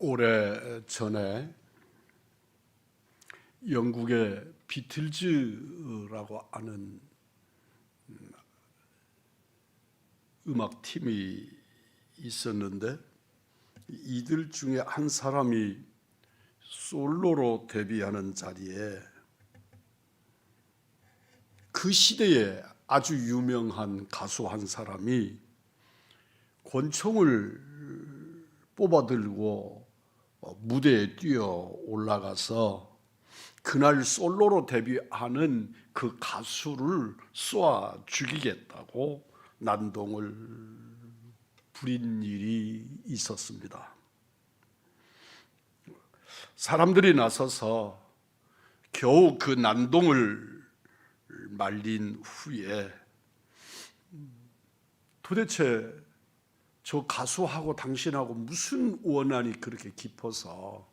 오래 전에 영국의 비틀즈라고 하는 음악팀이 있었는데 이들 중에 한 사람이 솔로로 데뷔하는 자리에 그 시대에 아주 유명한 가수 한 사람이 권총을 뽑아들고 무대에 뛰어 올라가서 그날 솔로로 데뷔하는 그 가수를 쏘아 죽이겠다고 난동을 부린 일이 있었습니다. 사람들이 나서서 겨우 그 난동을 말린 후에 도대체 저 가수하고 당신하고 무슨 원한이 그렇게 깊어서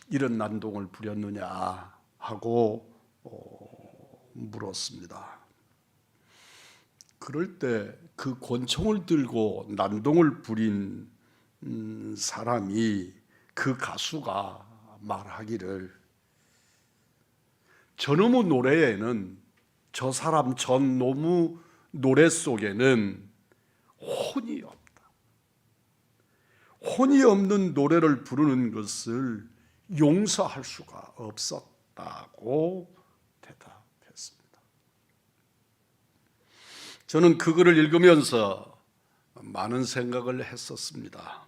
이런 난동을 부렸느냐 하고 물었습니다. 그럴 때 그 권총을 들고 난동을 부린 사람이 그 가수가 말하기를 저놈의 노래에는 저 사람 저놈의 노래 속에는 혼이 없다. 혼이 없는 노래를 부르는 것을 용서할 수가 없었다고 대답했습니다. 저는 그거를 읽으면서 많은 생각을 했었습니다.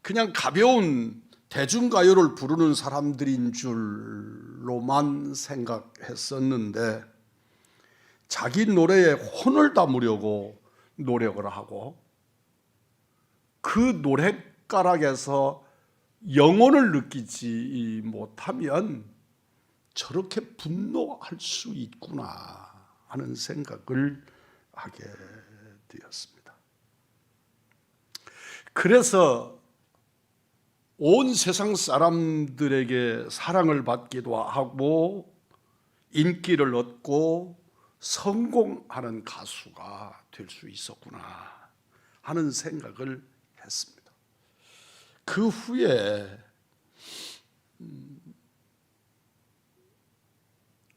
그냥 가벼운 대중가요를 부르는 사람들인 줄로만 생각했었는데 자기 노래에 혼을 담으려고 노력을 하고 그 노랫가락에서 영혼을 느끼지 못하면 저렇게 분노할 수 있구나 하는 생각을 하게 되었습니다. 그래서 온 세상 사람들에게 사랑을 받기도 하고 인기를 얻고 성공하는 가수가 될 수 있었구나 하는 생각을 했습니다. 그 후에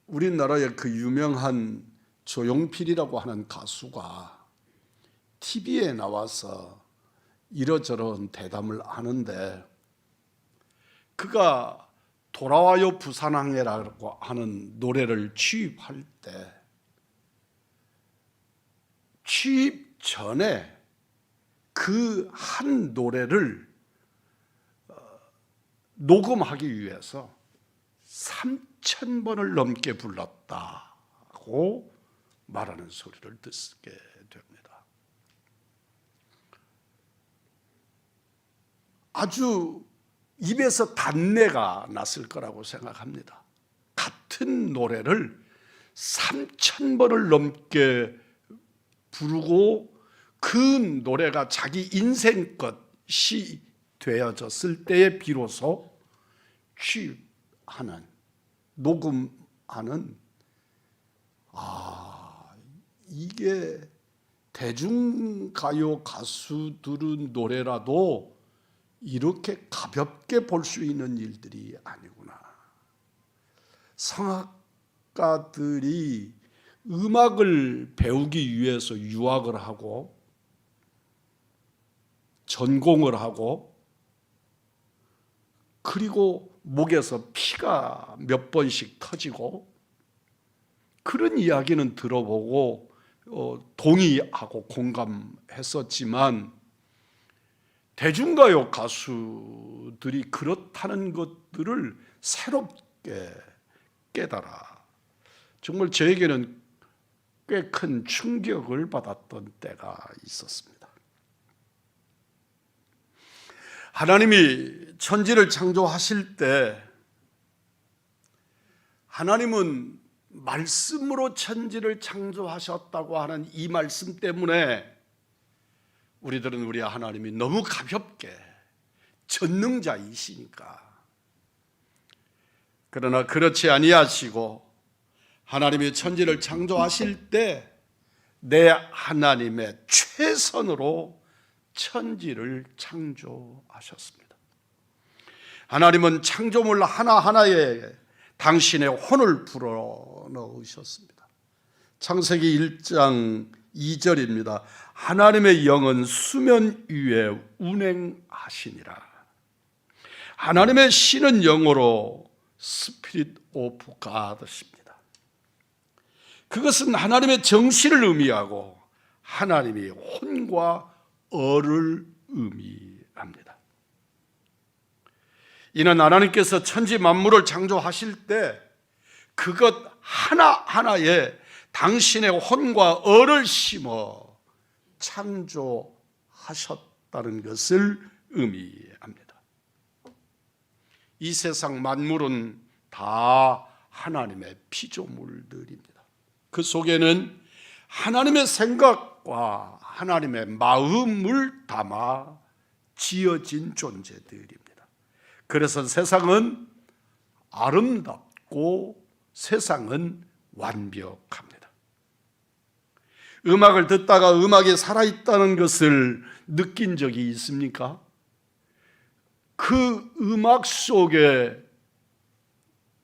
우리나라의 그 유명한 조용필이라고 하는 가수가 TV에 나와서 이러저런 대담을 하는데 그가 돌아와요 부산항해라고 하는 노래를 취입할 때 취입 전에 그 한 노래를 녹음하기 위해서 3,000번을 넘게 불렀다고 말하는 소리를 듣게 됩니다. 아주 입에서 단내가 났을 거라고 생각합니다. 같은 노래를 3,000번을 넘게 부르고 그 노래가 자기 인생 것이 되어졌을 때에 비로소 취입하는, 녹음하는, 이게 대중가요 가수들은 노래라도 이렇게 가볍게 볼 수 있는 일들이 아니구나. 성악가들이 음악을 배우기 위해서 유학을 하고 전공을 하고 그리고 목에서 피가 몇 번씩 터지고 그런 이야기는 들어보고 동의하고 공감했었지만 대중가요 가수들이 그렇다는 것들을 새롭게 깨달아 정말 저에게는 꽤 큰 충격을 받았던 때가 있었습니다. 하나님이 천지를 창조하실 때 하나님은 말씀으로 천지를 창조하셨다고 하는 이 말씀 때문에 우리들은 우리 하나님이 너무 가볍게 전능자이시니까. 그러나 그렇지 아니하시고 하나님이 천지를 창조하실 때 내 하나님의 최선으로 천지를 창조하셨습니다. 하나님은 창조물 하나하나에 당신의 혼을 불어넣으셨습니다. 창세기 1장 2절입니다. 하나님의 영은 수면 위에 운행하시니라. 하나님의 신은 영어로 스피릿 오브 가드십니다. 그것은 하나님의 정신을 의미하고 하나님의 혼과 어를 의미합니다. 이는 하나님께서 천지 만물을 창조하실 때 그것 하나하나에 당신의 혼과 어를 심어 창조하셨다는 것을 의미합니다. 이 세상 만물은 다 하나님의 피조물들입니다. 그 속에는 하나님의 생각과 하나님의 마음을 담아 지어진 존재들입니다. 그래서 세상은 아름답고 세상은 완벽합니다. 음악을 듣다가 음악이 살아있다는 것을 느낀 적이 있습니까? 그 음악 속에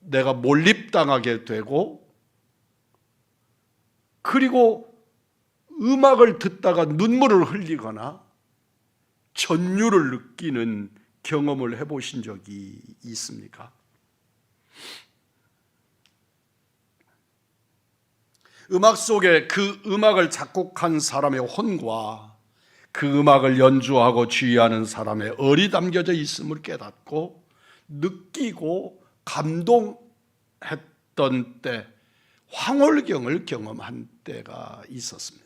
내가 몰입당하게 되고, 그리고 음악을 듣다가 눈물을 흘리거나 전율을 느끼는 경험을 해보신 적이 있습니까? 음악 속에 그 음악을 작곡한 사람의 혼과 그 음악을 연주하고 지휘하는 사람의 얼이 담겨져 있음을 깨닫고 느끼고 감동했던 때, 황홀경을 경험한 때가 있었습니다.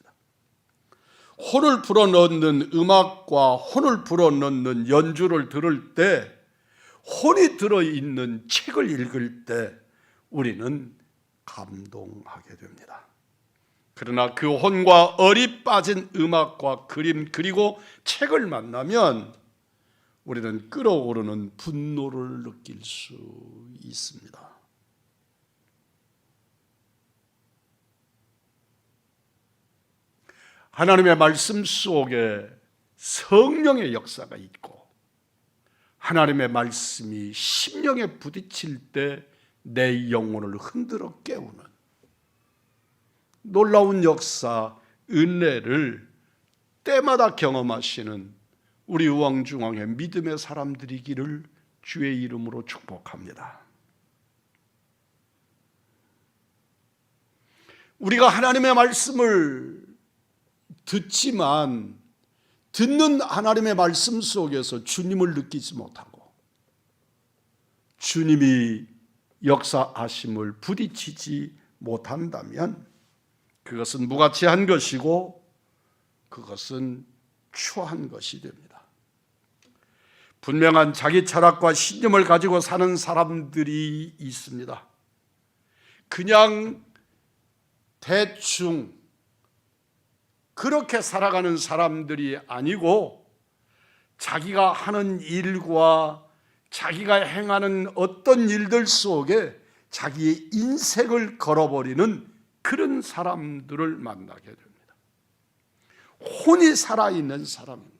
혼을 불어넣는 음악과 혼을 불어넣는 연주를 들을 때, 혼이 들어있는 책을 읽을 때 우리는 감동하게 됩니다. 그러나 그 혼과 얼이 빠진 음악과 그림 그리고 책을 만나면 우리는 끓어오르는 분노를 느낄 수 있습니다. 하나님의 말씀 속에 성령의 역사가 있고, 하나님의 말씀이 심령에 부딪힐 때 내 영혼을 흔들어 깨우는 놀라운 역사, 은혜를 때마다 경험하시는 우리 우왕중왕의 믿음의 사람들이기를 주의 이름으로 축복합니다. 우리가 하나님의 말씀을 듣지만 듣는 하나님의 말씀 속에서 주님을 느끼지 못하고 주님이 역사하심을 부딪히지 못한다면 그것은 무가치한 것이고 그것은 추한 것이 됩니다. 분명한 자기 철학과 신념을 가지고 사는 사람들이 있습니다. 그냥 대충 그렇게 살아가는 사람들이 아니고 자기가 하는 일과 자기가 행하는 어떤 일들 속에 자기의 인생을 걸어버리는 그런 사람들을 만나게 됩니다. 혼이 살아있는 사람입니다.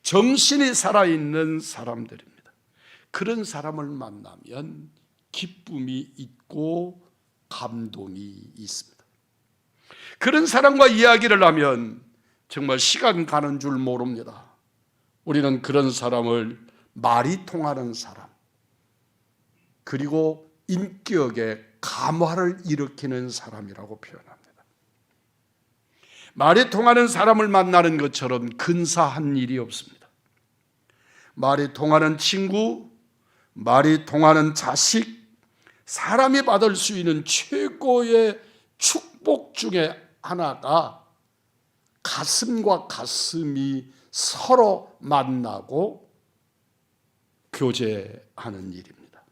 정신이 살아있는 사람들입니다. 그런 사람을 만나면 기쁨이 있고 감동이 있습니다. 그런 사람과 이야기를 하면 정말 시간 가는 줄 모릅니다. 우리는 그런 사람을 말이 통하는 사람, 그리고 인격에 감화를 일으키는 사람이라고 표현합니다. 말이 통하는 사람을 만나는 것처럼 근사한 일이 없습니다. 말이 통하는 친구, 말이 통하는 자식, 사람이 받을 수 있는 최고의 축복 중에 하나가 가슴과 가슴이 서로 만나고 교제하는 일입니다.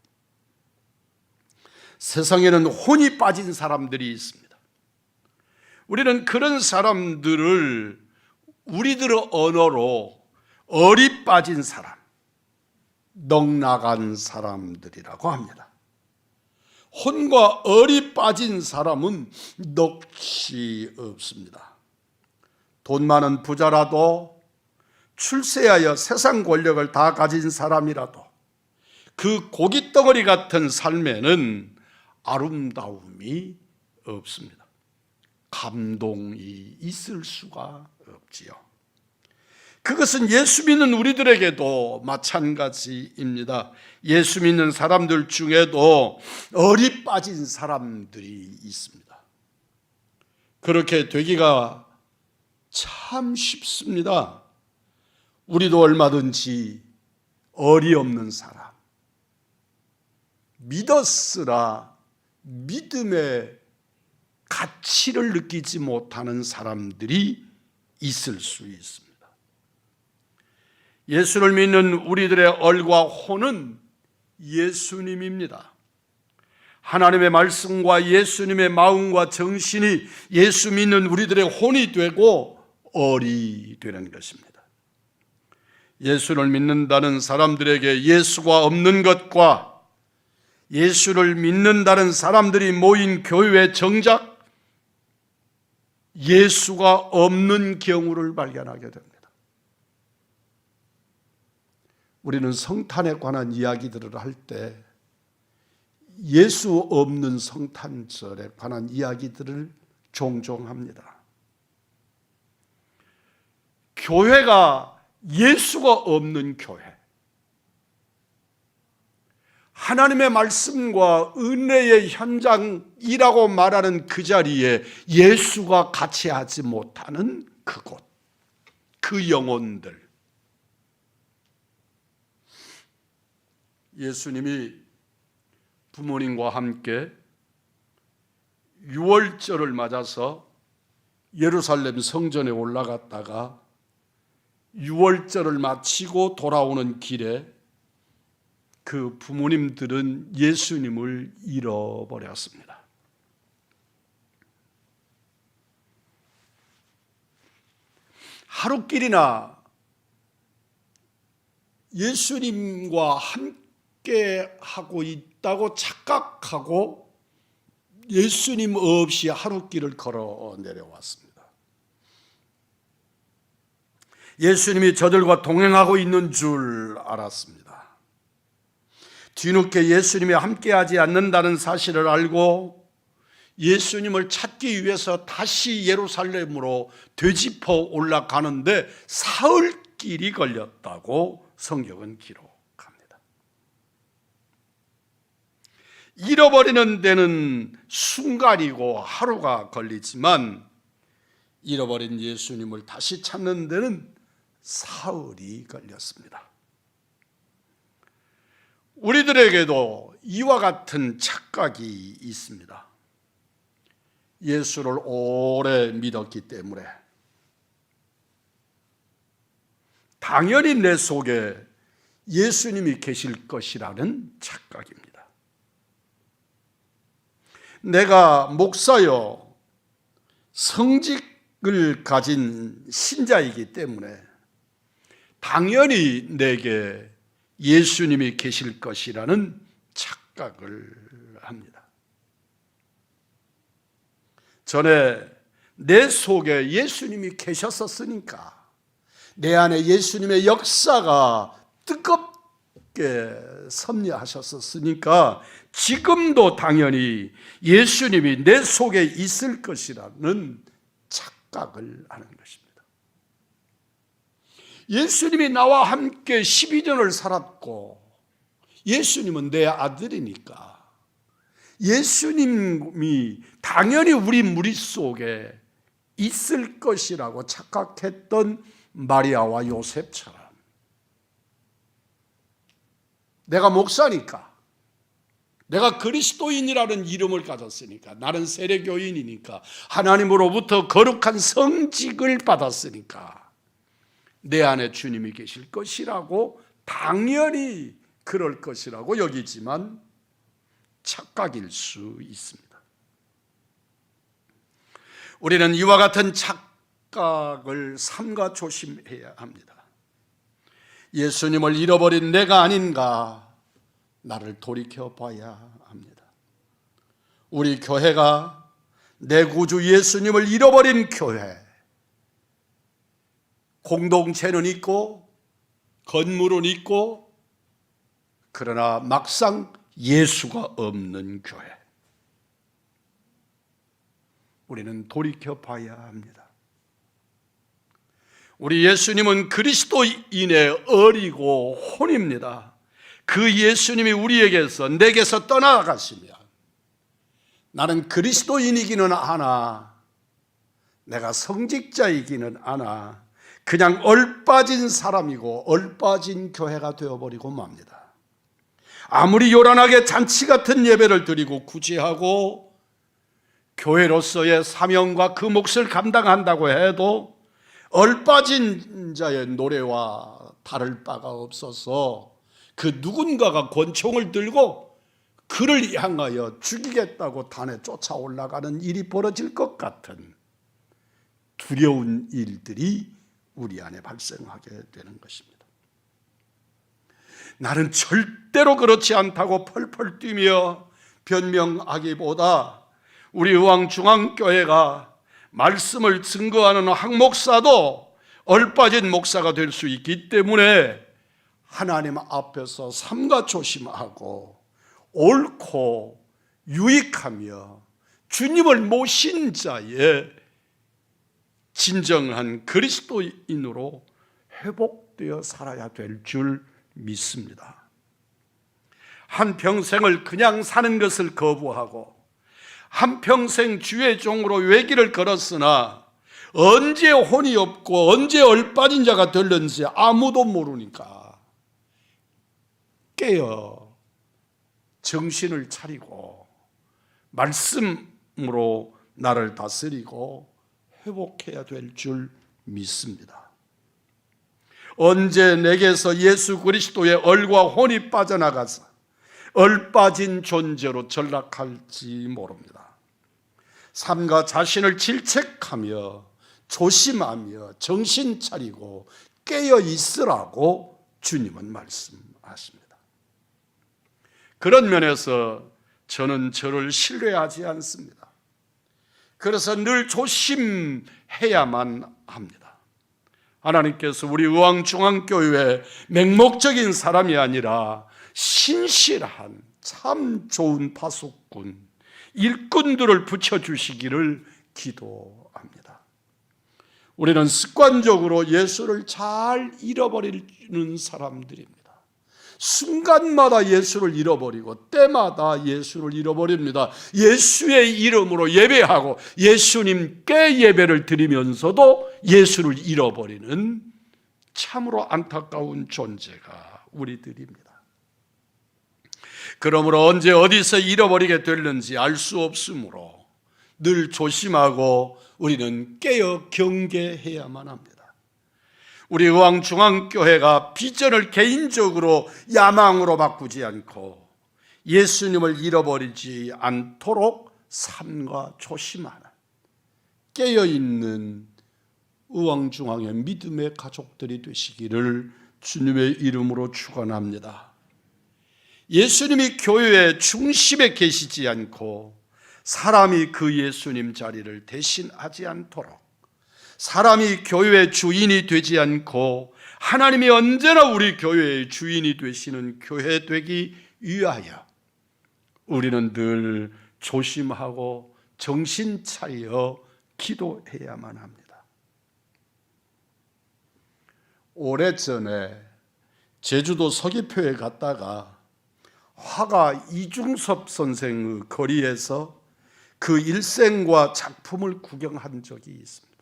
세상에는 혼이 빠진 사람들이 있습니다. 우리는 그런 사람들을 우리들의 언어로 얼이 빠진 사람, 넉나간 사람들이라고 합니다. 혼과 얼이 빠진 사람은 넋이 없습니다. 돈 많은 부자라도 출세하여 세상 권력을 다 가진 사람이라도 그 고깃덩어리 같은 삶에는 아름다움이 없습니다. 감동이 있을 수가 없지요. 그것은 예수 믿는 우리들에게도 마찬가지입니다. 예수 믿는 사람들 중에도 얼이 빠진 사람들이 있습니다. 그렇게 되기가 참 쉽습니다. 우리도 얼마든지 얼이 없는 사람, 믿었으나 믿음의 가치를 느끼지 못하는 사람들이 있을 수 있습니다. 예수를 믿는 우리들의 얼과 혼은 예수님입니다. 하나님의 말씀과 예수님의 마음과 정신이 예수 믿는 우리들의 혼이 되고 얼이 되는 것입니다. 예수를 믿는다는 사람들에게 예수가 없는 것과 예수를 믿는다는 사람들이 모인 교회 정작 예수가 없는 경우를 발견하게 됩니다. 우리는 성탄에 관한 이야기들을 할 때 예수 없는 성탄절에 관한 이야기들을 종종 합니다. 교회가 예수가 없는 교회, 하나님의 말씀과 은혜의 현장이라고 말하는 그 자리에 예수가 같이 하지 못하는 그곳, 그 영혼들. 예수님이 부모님과 함께 유월절을 맞아서 예루살렘 성전에 올라갔다가 유월절을 마치고 돌아오는 길에 그 부모님들은 예수님을 잃어버렸습니다. 하루길이나 예수님과 함께 하고 있다고 착각하고 예수님 없이 하루길을 걸어 내려왔습니다. 예수님이 저들과 동행하고 있는 줄 알았습니다. 뒤늦게 예수님이 함께하지 않는다는 사실을 알고 예수님을 찾기 위해서 다시 예루살렘으로 되짚어 올라가는데 사흘길이 걸렸다고 성경은 기록합니다. 잃어버리는 데는 순간이고 하루가 걸리지만 잃어버린 예수님을 다시 찾는 데는 사흘이 걸렸습니다. 우리들에게도 이와 같은 착각이 있습니다. 예수를 오래 믿었기 때문에 당연히 내 속에 예수님이 계실 것이라는 착각입니다. 내가 목사여 성직을 가진 신자이기 때문에 당연히 내게 예수님이 계실 것이라는 착각을 합니다. 전에 내 속에 예수님이 계셨었으니까, 내 안에 예수님의 역사가 뜨겁게 섭리하셨었으니까 지금도 당연히 예수님이 내 속에 있을 것이라는 착각을 하는 것입니다. 예수님이 나와 함께 12년을 살았고 예수님은 내 아들이니까 예수님이 당연히 우리 무리 속에 있을 것이라고 착각했던 마리아와 요셉처럼 내가 목사니까, 내가 그리스도인이라는 이름을 가졌으니까, 나는 세례교인이니까, 하나님으로부터 거룩한 성직을 받았으니까 내 안에 주님이 계실 것이라고 당연히 그럴 것이라고 여기지만 착각일 수 있습니다. 우리는 이와 같은 착각을 삼가 조심해야 합니다. 예수님을 잃어버린 내가 아닌가 나를 돌이켜봐야 합니다. 우리 교회가 내 구주 예수님을 잃어버린 교회, 공동체는 있고 건물은 있고, 그러나 막상 예수가 없는 교회, 우리는 돌이켜 봐야 합니다. 우리 예수님은 그리스도인의 어리고 혼입니다. 그 예수님이 우리에게서, 내게서 떠나가시면 나는 그리스도인이기는 하나, 내가 성직자이기는 하나, 그냥 얼빠진 사람이고 얼빠진 교회가 되어버리고 맙니다. 아무리 요란하게 잔치 같은 예배를 드리고 구제하고 교회로서의 사명과 그 몫을 감당한다고 해도 얼빠진 자의 노래와 다를 바가 없어서 그 누군가가 권총을 들고 그를 향하여 죽이겠다고 단에 쫓아 올라가는 일이 벌어질 것 같은 두려운 일들이 우리 안에 발생하게 되는 것입니다. 나는 절대로 그렇지 않다고 펄펄 뛰며 변명하기보다 우리 의왕중앙교회가 말씀을 증거하는 항목사도 얼빠진 목사가 될 수 있기 때문에 하나님 앞에서 삼가 조심하고 옳고 유익하며 주님을 모신 자의 진정한 그리스도인으로 회복되어 살아야 될 줄 믿습니다. 한평생을 그냥 사는 것을 거부하고 한평생 주의 종으로 외길을 걸었으나 언제 혼이 없고 언제 얼빠진 자가 될는지 아무도 모르니까 깨어 정신을 차리고 말씀으로 나를 다스리고 회복해야 될 줄 믿습니다. 언제 내게서 예수 그리스도의 얼과 혼이 빠져나가서 얼빠진 존재로 전락할지 모릅니다. 삼가 자신을 질책하며 조심하며 정신 차리고 깨어 있으라고 주님은 말씀하십니다. 그런 면에서 저는 저를 신뢰하지 않습니다. 그래서 늘 조심해야만 합니다. 하나님께서 우리 의왕중앙교회 맹목적인 사람이 아니라 신실한 참 좋은 파수꾼, 일꾼들을 붙여주시기를 기도합니다. 우리는 습관적으로 예수를 잘 잃어버리는 사람들입니다. 순간마다 예수를 잃어버리고 때마다 예수를 잃어버립니다. 예수의 이름으로 예배하고 예수님께 예배를 드리면서도 예수를 잃어버리는 참으로 안타까운 존재가 우리들입니다. 그러므로 언제 어디서 잃어버리게 될는지 알 수 없으므로 늘 조심하고 우리는 깨어 경계해야만 합니다. 우리 의왕중앙교회가 비전을 개인적으로 야망으로 바꾸지 않고 예수님을 잃어버리지 않도록 삼가 조심하는 깨어있는 의왕중앙의 믿음의 가족들이 되시기를 주님의 이름으로 축원합니다. 예수님이 교회의 중심에 계시지 않고 사람이 그 예수님 자리를 대신하지 않도록, 사람이 교회의 주인이 되지 않고 하나님이 언제나 우리 교회의 주인이 되시는 교회 되기 위하여 우리는 늘 조심하고 정신 차려 기도해야만 합니다. 오래전에 제주도 서귀포에 갔다가 화가 이중섭 선생의 거리에서 그 일생과 작품을 구경한 적이 있습니다.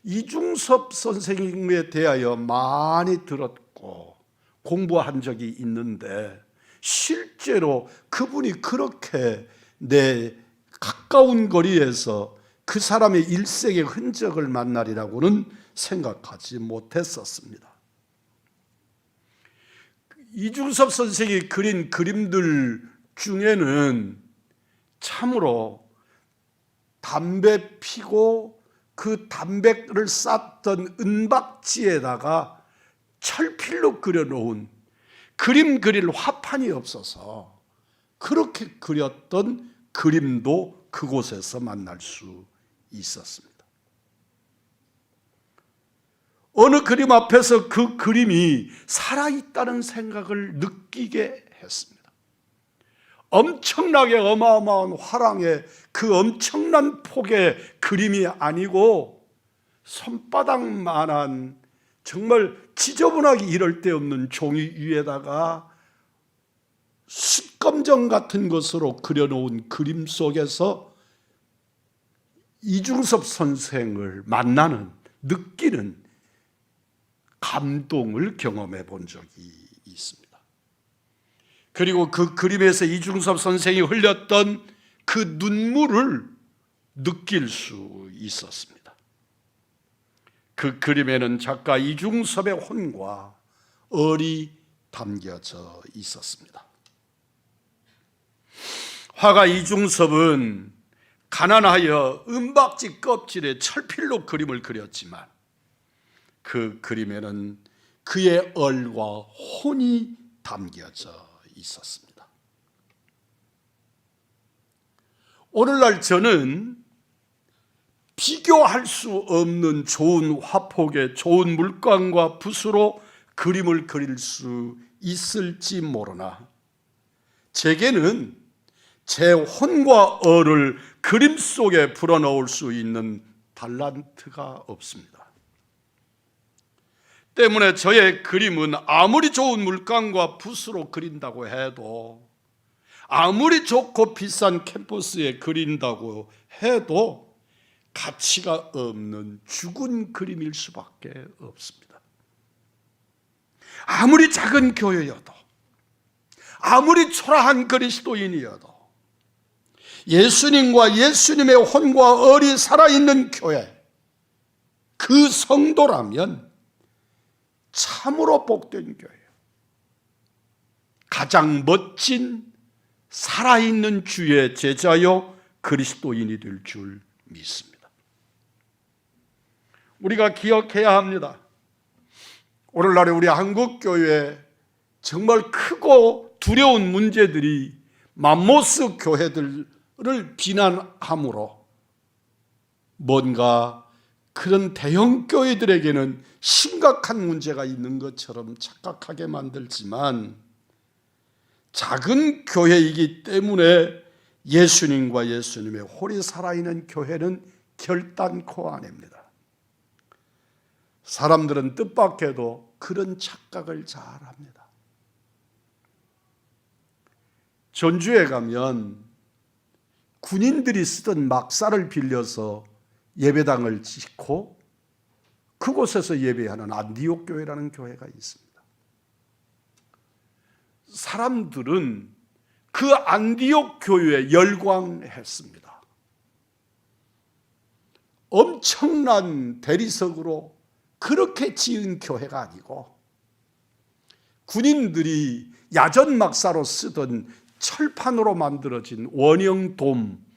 이중섭 선생님에 대하여 많이 들었고 공부한 적이 있는데 실제로 그분이 그렇게 내 가까운 거리에서 그 사람의 일생의 흔적을 만나리라고는 생각하지 못했었습니다. 이중섭 선생이 그린 그림들 중에는 참으로 담배 피고 그 담배를 쌌던 은박지에다가 철필로 그려놓은 그림 그릴 화판이 없어서 그렇게 그렸던 그림도 그곳에서 만날 수 있었습니다. 어느 그림 앞에서 그 그림이 살아있다는 생각을 느끼게 했습니다. 엄청나게 어마어마한 화랑의 그 엄청난 폭의 그림이 아니고 손바닥만한 정말 지저분하기 이럴 데 없는 종이 위에다가 숯검정 같은 것으로 그려놓은 그림 속에서 이중섭 선생을 만나는, 느끼는 감동을 경험해 본 적이 있습니다. 그리고 그 그림에서 이중섭 선생이 흘렸던 그 눈물을 느낄 수 있었습니다. 그 그림에는 작가 이중섭의 혼과 얼이 담겨져 있었습니다. 화가 이중섭은 가난하여 은박지 껍질에 철필로 그림을 그렸지만 그 그림에는 그의 얼과 혼이 담겨져 있었습니다. 오늘날 저는 비교할 수 없는 좋은 화폭의 좋은 물감과 붓으로 그림을 그릴 수 있을지 모르나 제게는 제 혼과 얼을 그림 속에 불어넣을 수 있는 달란트가 없습니다. 때문에 저의 그림은 아무리 좋은 물감과 붓으로 그린다고 해도, 아무리 좋고 비싼 캔버스에 그린다고 해도 가치가 없는 죽은 그림일 수밖에 없습니다. 아무리 작은 교회여도, 아무리 초라한 그리스도인이어도 예수님과 예수님의 혼과 얼이 살아있는 교회, 그 성도라면 참으로 복된 교회예요. 가장 멋진 살아있는 주의 제자요 그리스도인이 될 줄 믿습니다. 우리가 기억해야 합니다. 오늘날의 우리 한국교회에 정말 크고 두려운 문제들이 맘모스 교회들을 비난함으로 뭔가 그런 대형 교회들에게는 심각한 문제가 있는 것처럼 착각하게 만들지만 작은 교회이기 때문에 예수님과 예수님의 홀이 살아있는 교회는 결단코 아닙니다. 사람들은 뜻밖에도 그런 착각을 잘 합니다. 전주에 가면 군인들이 쓰던 막사를 빌려서 예배당을 짓고 그곳에서 예배하는 안디옥 교회라는 교회가 있습니다. 사람들은 그 안디옥 교회에 열광했습니다. 엄청난 대리석으로 그렇게 지은 교회가 아니고 군인들이 야전 막사로 쓰던 철판으로 만들어진 원형돔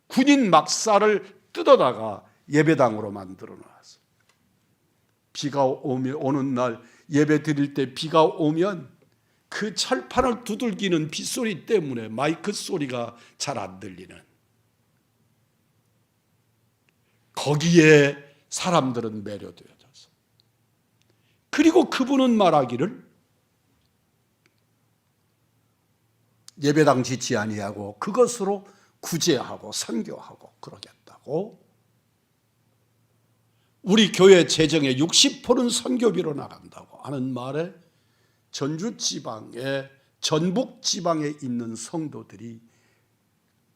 군인 막사를 뜯어다가 예배당으로 만들어 놨어요. 비가 오는 날 예배 드릴 때 비가 오면 그 철판을 두들기는 빗소리 때문에 마이크 소리가 잘 안 들리는, 거기에 사람들은 매료되어졌어. 그리고 그분은 말하기를 예배당 짓지 아니하고 그것으로 구제하고 선교하고 그러겠다고, 우리 교회 재정의 60%는 선교비로 나간다고 하는 말에 전주 지방에, 전북 지방에 있는 성도들이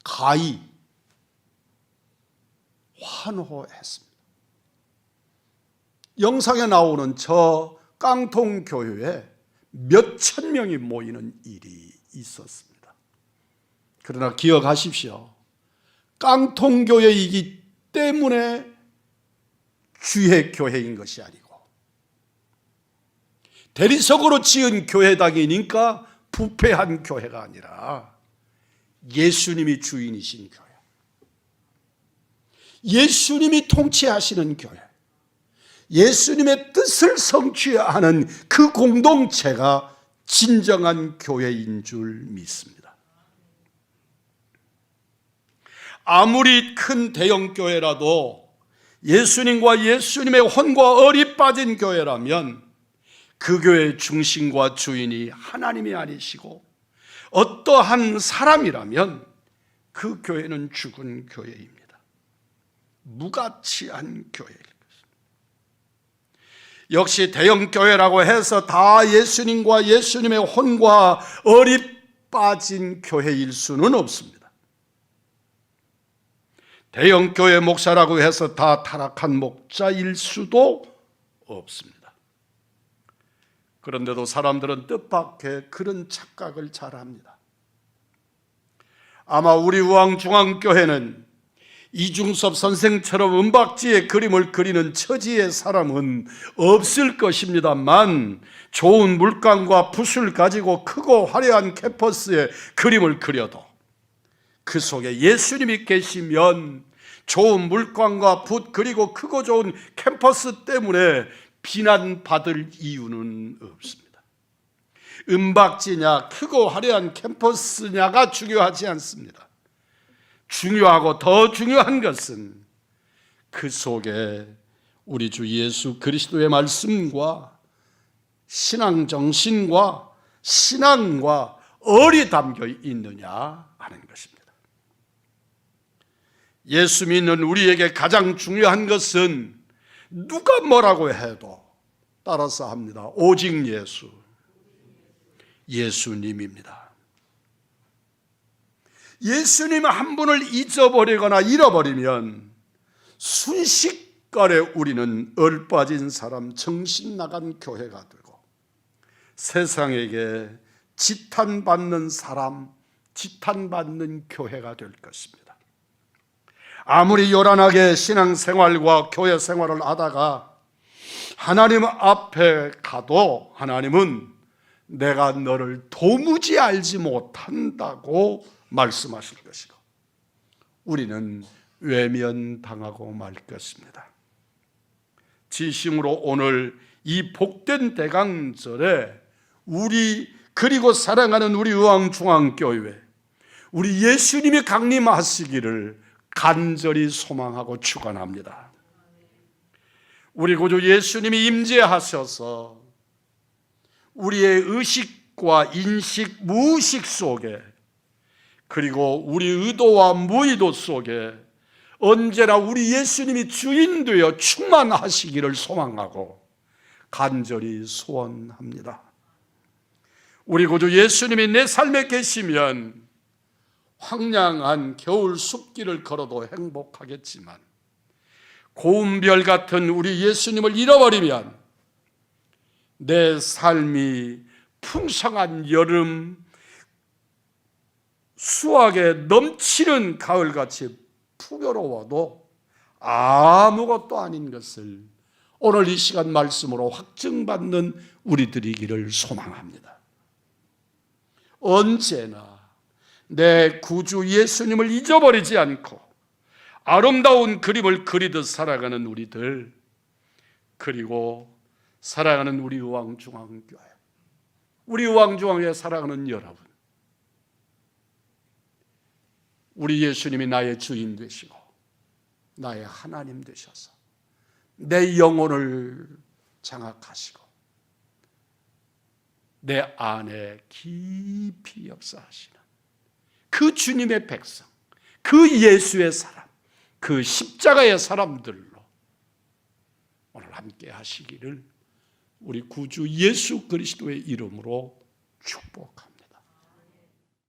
가히 환호했습니다. 영상에 나오는 저 깡통교회에 몇천 명이 모이는 일이 있었습니다. 그러나 기억하십시오. 깡통교회이기 때문에 주의 교회인 것이 아니고 대리석으로 지은 교회당이니까 부패한 교회가 아니라 예수님이 주인이신 교회, 예수님이 통치하시는 교회, 예수님의 뜻을 성취하는 그 공동체가 진정한 교회인 줄 믿습니다. 아무리 큰 대형 교회라도 예수님과 예수님의 혼과 얼이 빠진 교회라면 그 교회의 중심과 주인이 하나님이 아니시고 어떠한 사람이라면 그 교회는 죽은 교회입니다. 무가치한 교회일 것입니다. 역시 대형 교회라고 해서 다 예수님과 예수님의 혼과 얼이 빠진 교회일 수는 없습니다. 대형 교회 목사라고 해서 다 타락한 목자일 수도 없습니다. 그런데도 사람들은 뜻밖의 그런 착각을 잘합니다. 아마 우리 우왕중앙교회는 이중섭 선생처럼 은박지에 그림을 그리는 처지의 사람은 없을 것입니다만 좋은 물감과 붓을 가지고 크고 화려한 캠퍼스에 그림을 그려도 그 속에 예수님이 계시면 좋은 물감과 붓 그리고 크고 좋은 캠퍼스 때문에 비난받을 이유는 없습니다. 은박지냐 크고 화려한 캠퍼스냐가 중요하지 않습니다. 중요하고 더 중요한 것은 그 속에 우리 주 예수 그리스도의 말씀과 신앙 정신과 신앙과 얼이 담겨 있느냐 하는 것입니다. 예수 믿는 우리에게 가장 중요한 것은 누가 뭐라고 해도 따라서 합니다. 오직 예수, 예수님입니다. 예수님 한 분을 잊어버리거나 잃어버리면 순식간에 우리는 얼빠진 사람, 정신 나간 교회가 되고 세상에게 지탄받는 사람, 지탄받는 교회가 될 것입니다. 아무리 요란하게 신앙생활과 교회 생활을 하다가 하나님 앞에 가도 하나님은 내가 너를 도무지 알지 못한다고 말씀하실 것이고 우리는 외면당하고 말 것입니다. 진심으로 오늘 이 복된 대강절에 우리 그리고 사랑하는 우리 의왕중앙교회 우리 예수님이 강림하시기를 간절히 소망하고 축원합니다. 우리 구주 예수님이 임재하셔서 우리의 의식과 인식, 무의식 속에 그리고 우리 의도와 무의도 속에 언제나 우리 예수님이 주인 되어 충만하시기를 소망하고 간절히 소원합니다. 우리 구주 예수님이 내 삶에 계시면 황량한 겨울 숲길을 걸어도 행복하겠지만 고운별 같은 우리 예수님을 잃어버리면 내 삶이 풍성한 여름, 수확에 넘치는 가을같이 풍요로워도 아무것도 아닌 것을 오늘 이 시간 말씀으로 확증받는 우리들이기를 소망합니다. 언제나 내 구주 예수님을 잊어버리지 않고 아름다운 그림을 그리듯 살아가는 우리들, 그리고 사랑하는 우리 의왕중앙교회, 우리 의왕중앙에 사랑하는 여러분, 우리 예수님이 나의 주인 되시고 나의 하나님 되셔서 내 영혼을 장악하시고 내 안에 깊이 역사하시는 그 주님의 백성, 그 예수의 사람, 그 십자가의 사람들로 오늘 함께 하시기를 우리 구주 예수 그리스도의 이름으로 축복합니다.